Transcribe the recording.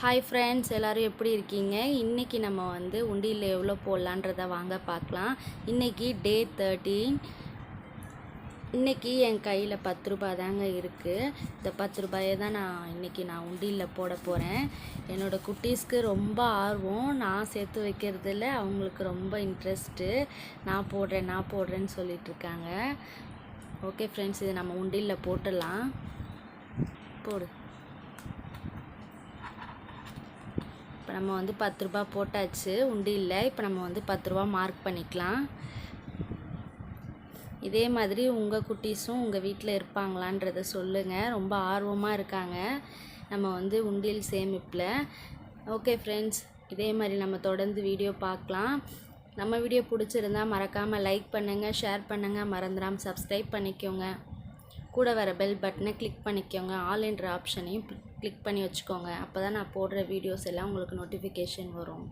Hi friends, எல்லோரும் எப்படி இருக்கீங்க? இன்றைக்கி நம்ம வந்து உண்டியில் எவ்வளோ போடலான்றதை வாங்க பார்க்கலாம். இன்றைக்கி டே 13. இன்றைக்கி என் கையில் 10 ரூபாய் தாங்க இருக்குது. இந்த 10 ரூபாயை தான் இன்றைக்கி நான் உண்டியில் போட போகிறேன். என்னோடய குட்டீஸ்க்கு ரொம்ப ஆர்வம். நான் சேர்த்து வைக்கிறதுல அவங்களுக்கு ரொம்ப இன்ட்ரெஸ்ட்டு. நான் போடுறேன்னு சொல்லிகிட்ருக்காங்க. ஓகே ஃப்ரெண்ட்ஸ், இது நம்ம உண்டியில் போட்டுடலாம். போடு. இப்போ நம்ம வந்து 10 ரூபா போட்டாச்சு உண்டியில். இப்போ நம்ம வந்து 10 ரூபா மார்க் பண்ணிக்கலாம். இதே மாதிரி உங்கள் குட்டீஸும் உங்கள் வீட்டில் இருப்பாங்களான்றதை சொல்லுங்கள். ரொம்ப ஆர்வமாக இருக்காங்க நம்ம வந்து உண்டியல் சேமிப்பில். ஓகே ஃப்ரெண்ட்ஸ், இதே மாதிரி நம்ம தொடர்ந்து வீடியோ பார்க்கலாம். நம்ம வீடியோ பிடிச்சிருந்தா மறக்காமல் லைக் பண்ணுங்கள், ஷேர் பண்ணுங்கள், மறந்துடாமல் சப்ஸ்கிரைப் பண்ணிக்கோங்க. கூட வர பெல் பட்டனை கிளிக் பண்ணிக்கோங்க. ஆல் என்ற ஆப்ஷனையும் கிளிக் பண்ணி வச்சுக்கோங்க. அப்போ தான் நான் போடுற வீடியோஸ் எல்லாம் உங்களுக்கு நோட்டிஃபிகேஷன் வரும்.